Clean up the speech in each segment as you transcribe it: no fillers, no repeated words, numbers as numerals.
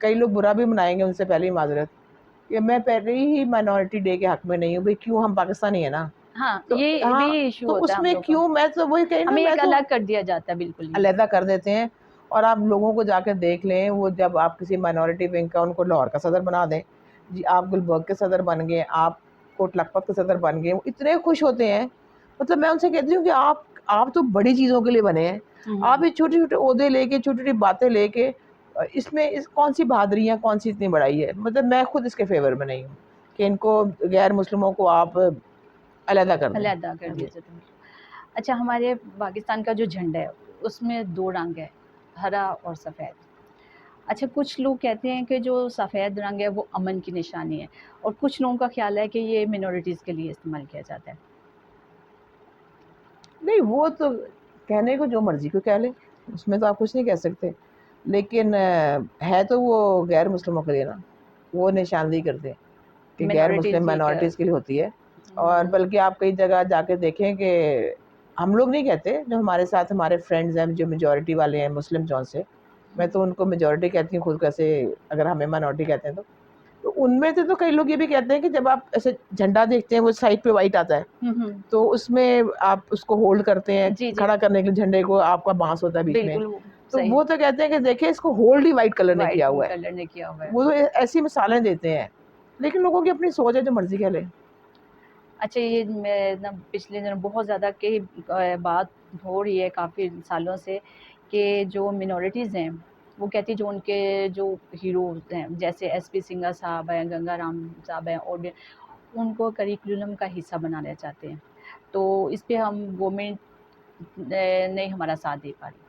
کئی لوگ برا بھی منائیں گے، ان سے پہلے ہی معذرت کہ میں پہلے ہی مائنورٹی ڈے کے حق میں نہیں ہوں. بھائی کیوں؟ ہم پاکستانی ہیں نا. ہاں تو یہ بھی ہاں، ایشو تو ہوتا اس ہے ہم میں لوگ کا، کیوں؟ میں تو وہی کہی نا، ہمیں میں ایک تو الگ کر دیا جاتا ہے بالکل ہی. علیحدہ کر دیتے ہیں. اور آپ لوگوں کو جا کے دیکھ لیں، وہ جب آپ کسی مائنورٹی ونگ کا ان کو لاہور کا صدر بنا دیں، جی آپ گلبرگ کے صدر بن گئے، آپ کوٹ لکھپت کے صدر بن گئے، وہ اتنے خوش ہوتے ہیں. مطلب میں ان سے کہتی ہوں کہ آپ تو بڑی چیزوں کے لیے بنے ہیں. آپ یہ چھوٹے چھوٹے عہدے لے کے، چھوٹی چھوٹی باتیں لے کے، اس میں کون سی بہادری ہے، کون سی اتنی بڑائی ہے؟ مطلب میں خود اس کے فیور میں نہیں ہوں کہ ان کو، غیر مسلموں کو آپ علیحدہ کر دیں. علیحدہ کر دیا جاتا ہے. اچھا، ہمارے پاکستان کا جو جھنڈا ہے اس میں 2 رنگ ہے، ہرا اور سفید. اچھا، کچھ لوگ کہتے ہیں کہ جو سفید رنگ ہے وہ امن کی نشانی ہے، اور کچھ لوگوں کا خیال ہے کہ یہ منورٹیز کے لیے استعمال کیا جاتا ہے. نہیں، وہ تو کہنے کو جو مرضی کو کہہ لیں، اس میں تو آپ کچھ نہیں کہہ سکتے. لیکن ہے تو وہ غیر مسلموں کے لیے نا، وہ نشاندہی کرتے ہیں کہ غیر مسلم منورٹیز ہی کیا. مائنورٹیز کے لیے ہوتی ہے. اور بلکہ آپ کئی جگہ جا کے دیکھیں کہ ہم لوگ نہیں کہتے، جو ہمارے ساتھ ہمارے فرینڈز ہیں جو میجورٹی والے ہیں مسلم جون سے، میں تو ان کو میجورٹی کہتی ہوں خود، کیسے اگر ہمیں مائنورٹی کہتے ہیں تو ان میں سے تو کئی لوگ یہ بھی کہتے ہیں کہ جب آپ ایسے جھنڈا دیکھتے ہیں، وہ سائڈ پہ وائٹ آتا ہے، تو اس میں آپ اس کو ہولڈ کرتے ہیں، جی جی کھڑا کرنے کے لیے جھنڈے کو آپ کا بانس ہوتا ہے بیچ میں، بالکل تو صحیح. وہ تو کہتے ہیں کہ دیکھیں اس کو ہولڈ ہی وائٹ کلر نے وائٹ کیا ہوا ہے. کلر نے کیا ہوا ہے. وہ تو ایسی مثالیں دیتے ہیں، لیکن لوگوں کی اپنی سوچ ہے، جو مرضی کہہ لیں. اچھا، یہ میں نا پچھلے دنوں بہت زیادہ کہ بات ہو رہی ہے کافی سالوں سے کہ جو منورٹیز ہیں وہ کہتی جو ان کے جو ہیروز ہیں جیسے ایس پی سنگھا صاحب ہیں، گنگا رام صاحب ہیں، اور ان کو کریکولم کا حصہ بنانا چاہتے ہیں. تو اس پہ ہم گورنمنٹ نہیں ہمارا ساتھ دے پا رہی.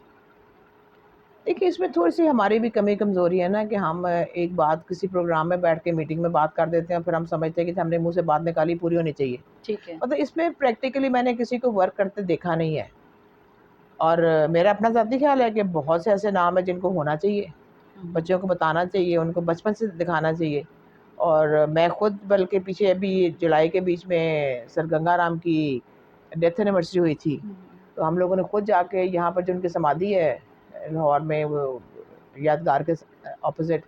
دیکھیے، اس میں تھوڑی سی ہماری بھی کمی کمزوری ہے نا، کہ ہم ایک بات کسی پروگرام میں بیٹھ کے میٹنگ میں بات کر دیتے ہیں، پھر ہم سمجھتے ہیں کہ ہم نے منہ سے بات نکالی پوری ہونی چاہیے. ٹھیک ہے. مطلب اس میں پریکٹیکلی میں نے کسی کو ورک کرتے دیکھا نہیں ہے. اور میرا اپنا ذاتی خیال ہے کہ بہت سے ایسے نام ہیں جن کو ہونا چاہیے، بچوں کو بتانا چاہیے، ان کو بچپن سے دکھانا چاہیے. اور میں خود بلکہ پیچھے ابھی جولائی کے بیچ میں سر گنگا رام کی ڈیتھ اینیورسری ہوئی تھی، تو ہم لوگوں نے خود جا کے یہاں پر جو ان کی سمادھی ہے لاہور میں، وہ یادگار کے اپوزٹ،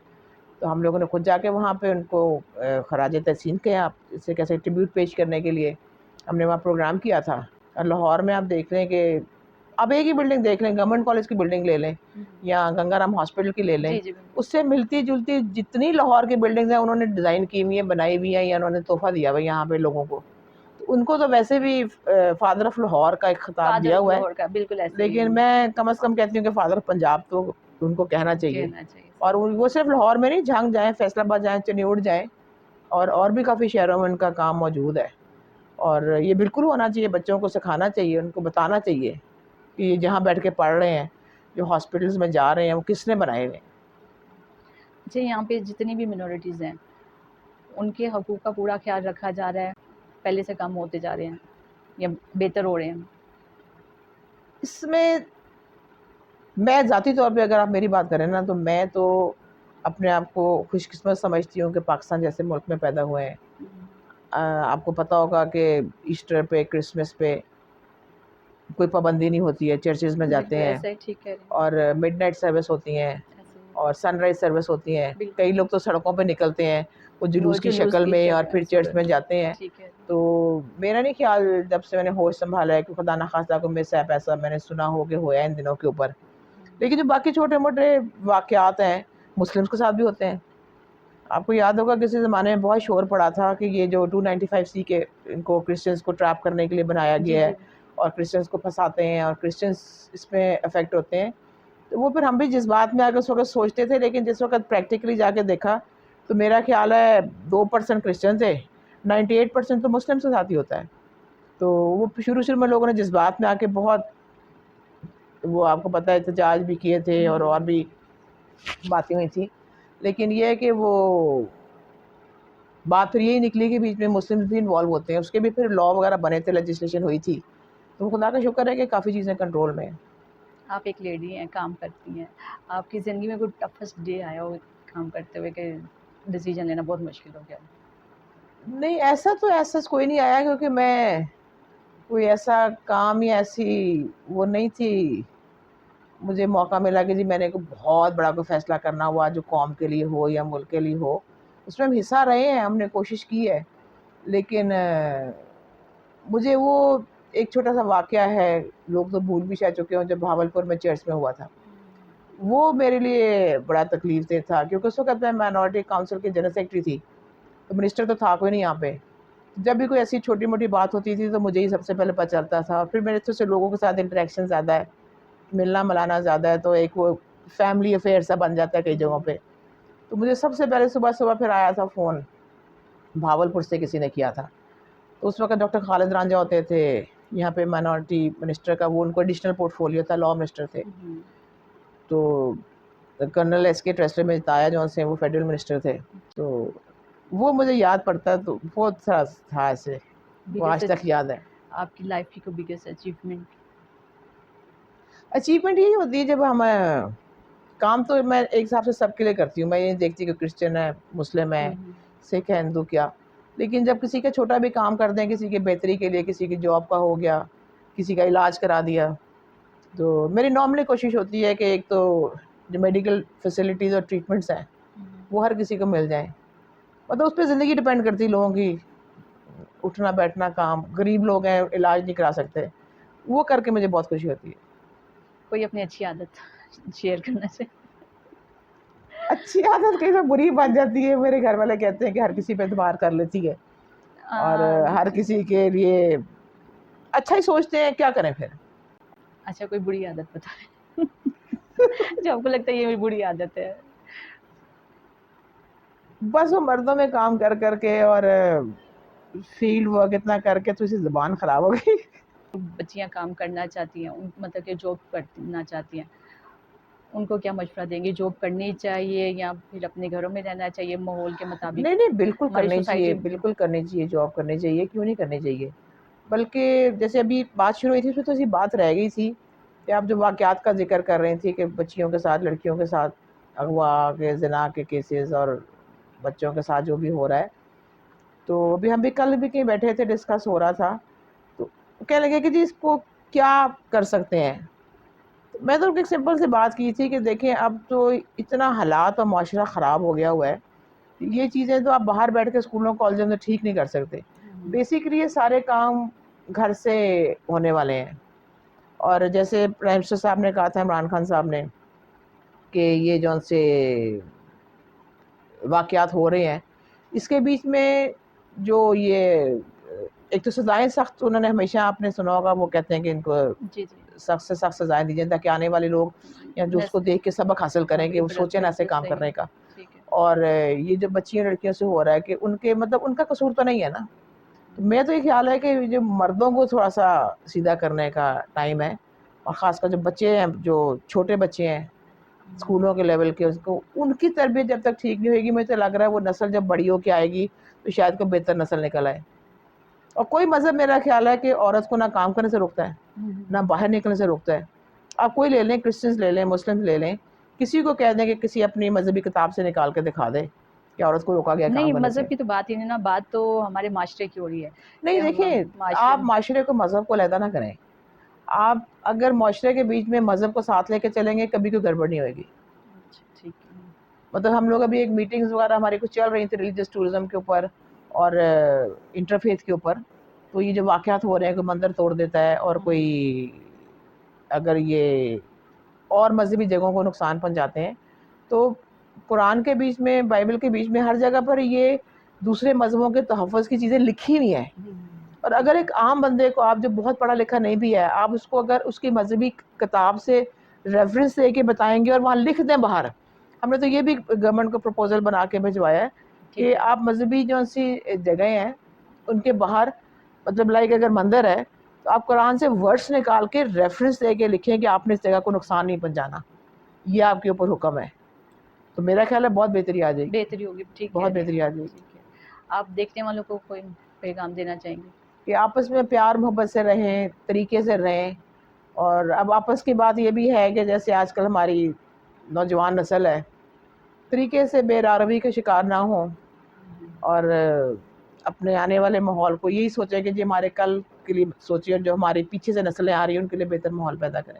تو ہم لوگوں نے خود جا کے وہاں پہ ان کو خراج تحسین کیا، اس سے کیسے ٹریبیوٹ پیش کرنے کے لیے ہم نے وہاں پروگرام کیا تھا. اور لاہور میں آپ دیکھ لیں کہ اب ایک ہی بلڈنگ دیکھ لیں، گورنمنٹ کالج کی بلڈنگ لے لیں یا گنگا رام ہاسپٹل کی لے لیں، جی جی بالکل. اس سے ملتی جلتی جتنی لاہور کی بلڈنگز ہیں انہوں نے ڈیزائن کی ہوئی ہیں، بنائی ہوئی ہیں، یا انہوں نے تحفہ دیا ہوا ہے یہاں پہ لوگوں کو. تو ان کو تو ویسے بھی فادر آف لاہور کا ایک خطاب فادر دیا آف ہوا ہے، لاہور کا بالکل ایسے ہی لیکن میں کم از کم کہتی ہوں کہ فادر آف پنجاب تو ان کو کہنا چاہیے. کہنا چاہیے. اور وہ صرف لاہور میں نہیں، جھنگ جائیں، فیصل آباد جائیں، چنیوڑ جائیں، اور بھی کافی شہروں میں ان کا کام موجود ہے. اور یہ بالکل ہونا چاہیے، بچوں کو سکھانا چاہیے، ان کو بتانا چاہیے کہ یہ جہاں بیٹھ کے پڑھ رہے ہیں، جو ہاسپٹلز میں جا رہے ہیں، وہ کس نے بنائے ہوئے ہیں. اچھا، یہاں پہ جتنی بھی منورٹیز ہیں ان کے حقوق کا پورا خیال رکھا جا رہا ہے، پہلے سے کم ہوتے جا رہے ہیں یا بہتر ہو رہے ہیں؟ اس میں میں ذاتی طور پہ اگر آپ میری بات کریں نا، تو میں تو اپنے آپ کو خوش قسمت سمجھتی ہوں کہ پاکستان جیسے ملک میں پیدا ہوئے ہیں. آپ کو پتہ ہوگا کہ ایسٹر پہ، کرسمس پہ کوئی پابندی نہیں ہوتی ہے، چرچز میں بالکل جاتے ہیں، ایسا ہی. ٹھیک کہہ رہے ہیں. اور مڈ نائٹ سروس ہوتی ہیں، ایسے ہی. اور سن رائز سروس ہوتی ہیں. بالکل. کئی لوگ تو سڑکوں پہ نکلتے ہیں وہ وہ جلوس کی جلوس شکل کی میں، اور شکل پھر چرچ صورت میں میں. جاتے ہیں. ٹھیک ہے. تو میرا نہیں خیال، جب سے میں نے ہوش سنبھالا ہے، کہ خدا نخواستہ کو میرے ساتھ ایسا میں نے سنا ہو کہ ہوا ہے ان دنوں کے اوپر. لیکن جو باقی چھوٹے موٹے واقعات ہیں مسلمس کے ساتھ بھی ہوتے ہیں. آپ کو یاد ہوگا کسی زمانے میں بہت شور پڑا تھا کہ یہ جو 295C کے ان کو کرسچنس کو ٹریپ کرنے کے لیے بنایا جی گیا ہے، جی. اور کرسچنس کو پھنساتے ہیں، اور کرسچنس اس میں افیکٹ ہوتے ہیں. تو وہ پھر ہم بھی جس بات میں آ کے اس وقت سوچتے تھے، لیکن جس وقت پریکٹیکلی جا کے دیکھا تو میرا خیال ہے 2% کرسچن تھے، 98% تو مسلم سے ساتھ ہی ہوتا ہے. تو وہ شروع میں لوگوں نے جس بات میں آ کے بہت، وہ آپ کو پتہ ہے احتجاج بھی کیے تھے، اور بھی باتیں ہوئی تھیں. لیکن یہ ہے کہ وہ بات پھر یہی نکلی کہ بیچ میں مسلم بھی انوالو ہوتے ہیں، اس کے بھی پھر لا وغیرہ بنے تھے، لیجسلیشن ہوئی تھی. تو خدا کا شکر ہے کہ کافی چیزیں کنٹرول میں ہیں. آپ ایک لیڈی ہیں، کام کرتی ہیں، آپ کی زندگی میں کوئی ٹفسٹ ڈے آیا ہو کام کرتے ہوئے کہ ڈیسیجن لینا بہت مشکل ہو گیا؟ نہیں، ایسا تو ایسا کوئی نہیں آیا، کیونکہ میں کوئی ایسا کام یا ایسی وہ نہیں تھی مجھے موقع ملا کہ جی میں نے کوئی بہت بڑا کوئی فیصلہ کرنا ہوا جو قوم کے لیے ہو یا ملک کے لیے ہو، اس میں ہم حصہ رہے ہیں، ہم نے کوشش کی ہے، لیکن مجھے وہ ایک چھوٹا سا واقعہ ہے، لوگ تو بھول بھی شاید چکے ہوں، جب بھاولپور میں چرچ میں ہوا تھا، وہ میرے لیے بڑا تکلیف دہ تھا، کیونکہ اس وقت میں مائنورٹی کاؤنسل کی جنرل سیکرٹری تھی، تو منسٹر تو تھا کوئی نہیں یہاں پہ. جب بھی کوئی ایسی چھوٹی موٹی بات ہوتی تھی تو مجھے ہی سب سے پہلے پتہ چلتا تھا، اور پھر میرے تو سے لوگوں کے ساتھ انٹریکشن زیادہ ہے، ملنا ملانا زیادہ ہے، تو ایک وہ فیملی افیئر سا بن جاتا ہے کئی جگہوں پہ. تو مجھے سب سے پہلے صبح صبح پھر آیا تھا فون، بھاولپور سے کسی نے کیا تھا. تو اس وقت ڈاکٹر خالد رانجھا ہوتے تھے یہاں پہ مائنورٹی منسٹر کا، وہ ان کو ایڈیشنل پورٹ فولیو تھا، لا منسٹر تھے. تو کرنل ایس کے ٹریسلر میں تایا جون سے وہ فیڈرل منسٹر تھے. تو وہ مجھے یاد پڑتا ہے، تو بہت سا تھا ایسے، وہ آج تک یاد ہے. آپ کی لائف کی کوئی بگیسٹ اچیومنٹ یہی ہوتی ہے جب ہم کام تو میں ایک حساب سے سب کے لیے کرتی ہوں، میں یہ دیکھتی کہ کرسچن ہے، مسلم ہے، سکھ ہے، ہندو کیا، لیکن جب کسی کا چھوٹا بھی کام کر دیں، کسی کی بہتری کے لیے، کسی کی جاب کا ہو گیا، کسی کا علاج کرا دیا، تو میری نارملی کوشش ہوتی ہے کہ ایک تو جو میڈیکل فیسلٹیز اور ٹریٹمنٹس ہیں وہ ہر کسی کو مل جائیں. مطلب اس پہ زندگی ڈپینڈ کرتی لوگوں کی، اٹھنا بیٹھنا کام، غریب لوگ ہیں علاج نہیں کرا سکتے، وہ کر کے مجھے بہت خوشی ہوتی ہے. کوئی اپنی اچھی عادت شیئر کرنا سے؟ اچھی عادت کئی تو بری بن جاتی ہے، میرے گھر والے کہتے ہیں کہ ہر کسی پہ اعتبار کر لیتی ہے، اور ہر کسی کے لیے اچھا ہی سوچتے ہیں، کیا کریں پھر. اچھا کوئی بری عادت بتائیں جو آپ کو لگتا ہے یہ بری عادت ہے. بس وہ مردوں میں کام کر کر کے اور فیلڈ ورک اتنا کر کے تو اسی زبان خراب ہو گئی. بچیاں کام کرنا چاہتی ہیں، مطلب کہ جاب کرنا چاہتی ہیں، ان کو کیا مشورہ دیں گے؟ جاب کرنی چاہیے یا پھر اپنے گھروں میں رہنا چاہیے ماحول کے مطابق؟ نہیں بالکل ہماری کرنی چاہیے، سوسائٹی بالکل کرنی چاہیے، جاب کرنی چاہیے، کیوں نہیں کرنی چاہیے. بلکہ جیسے ابھی بات شروع ہوئی تھی اس میں تو ایسی بات رہ گئی تھی کہ آپ جو واقعات کا ذکر کر رہی تھی کہ بچیوں کے ساتھ، لڑکیوں کے ساتھ اغوا کے، زنا کے کیسز اور بچوں کے ساتھ جو بھی ہو رہا ہے. تو ابھی ہم بھی کل بھی کہیں بیٹھے تھے، ڈسکس ہو رہا تھا، تو کہنے لگے کہ جی اس کو کیا کر سکتے ہیں. میں تو ایک سمپل سی بات کی تھی کہ دیکھیں اب تو اتنا حالات اور معاشرہ خراب ہو گیا ہوا ہے، یہ چیزیں تو آپ باہر بیٹھ کے اسکولوں کالجوں میں ٹھیک نہیں کر سکتے. بیسیکلی یہ سارے کام گھر سے ہونے والے ہیں. اور جیسے پرائم منسٹر صاحب نے کہا تھا، عمران خان صاحب نے، کہ یہ جو سے واقعات ہو رہے ہیں اس کے بیچ میں جو یہ ایک تو سزائیں سخت، انہوں نے ہمیشہ آپ نے سنا ہوگا وہ کہتے ہیں کہ ان کو سخت سے سخت سزائیں دیجیے تاکہ آنے والے لوگ یا جو اس کو دیکھ کے سبق حاصل کریں کہ وہ سوچیں نہ ایسے کام کرنے کا. اور یہ جو بچیاں لڑکیوں سے ہو رہا ہے کہ ان کے مطلب ان کا قصور تو نہیں ہے نا. تو میں تو یہ خیال ہے کہ جو مردوں کو تھوڑا سا سیدھا کرنے کا ٹائم ہے، اور خاص کر جو بچے ہیں، جو چھوٹے بچے ہیں اسکولوں کے لیول کے، اس کو ان کی تربیت جب تک ٹھیک نہیں ہوئے گی، مجھے تو لگ رہا ہے وہ نسل جب بڑی ہو کے آئے گی تو شاید کوئی بہتر نسل نکل آئے. اور کوئی مذہب میرا خیال ہے کہ عورت کو نہ کام کرنے سے روکتا ہے نہ باہر نکلنے سے روکتا ہے. آپ کوئی لے لیں، کرسچنز لے لیں، مسلم لے لیں، کسی کو کہہ دیں کہ کسی اپنی مذہبی کتاب سے نکال کے دکھا دے کہ عورت کو روکا گیا کام نہیں، کرنے سے. مذہب کی تو بات ہی نہیں نا، بات تو ہمارے معاشرے کی ہو رہی ہے. نہیں دیکھیں، آپ معاشرے کو مذہب کو علیحدہ نہ کریں. آپ اگر معاشرے کے بیچ میں مذہب کو ساتھ لے کے چلیں گے کبھی کوئی گڑبڑ نہیں ہوئے گی. مطلب ہم لوگ ابھی ایک میٹنگز وغیرہ ہماری کچھ چل رہی تھی ریلیجس ٹورزم کے اوپر اور انٹرفیتھ کے اوپر. تو یہ جو واقعات ہو رہے ہیں، کوئی مندر توڑ دیتا ہے اور کوئی اگر یہ اور مذہبی جگہوں کو نقصان پہنچاتے ہیں، تو قرآن کے بیچ میں، بائبل کے بیچ میں ہر جگہ پر یہ دوسرے مذہبوں کے تحفظ کی چیزیں لکھی ہوئی ہیں. اور اگر ایک عام بندے کو، آپ جو بہت پڑھا لکھا نہیں بھی ہے، آپ اس کو اگر اس کی مذہبی کتاب سے ریفرنس دے کے بتائیں گے اور وہاں لکھ دیں باہر. ہم نے تو یہ بھی گورنمنٹ کو پروپوزل بنا کے بھجوایا ہے کہ آپ مذہبی جو سی جگہیں ہیں ان کے باہر، مطلب لائک اگر مندر ہے تو آپ قرآن سے ورڈس نکال کے ریفرنس دے کے لکھیں کہ آپ نے اس جگہ کو نقصان نہیں پہنچانا، یہ آپ کے اوپر حکم ہے. تو میرا خیال ہے بہت بہتری آ جائے گی، بہتری ہوگی. ٹھیک ہے، بہت بہتری آ جائے گی. آپ دیکھنے والوں کو کوئی پیغام دینا چاہیں گے؟ کہ آپس میں پیار محبت سے رہیں، طریقے سے رہیں. اور اب آپس کی بات یہ بھی ہے کہ جیسے آج کل ہماری نوجوان نسل ہے، طریقے سے بے راروی کا شکار نہ ہوں، اور اپنے آنے والے ماحول کو یہی سوچیں کہ جی ہمارے کل کے لیے سوچیں، اور جو ہماری پیچھے سے نسلیں آ رہی ہیں ان کے لیے بہتر ماحول پیدا کریں.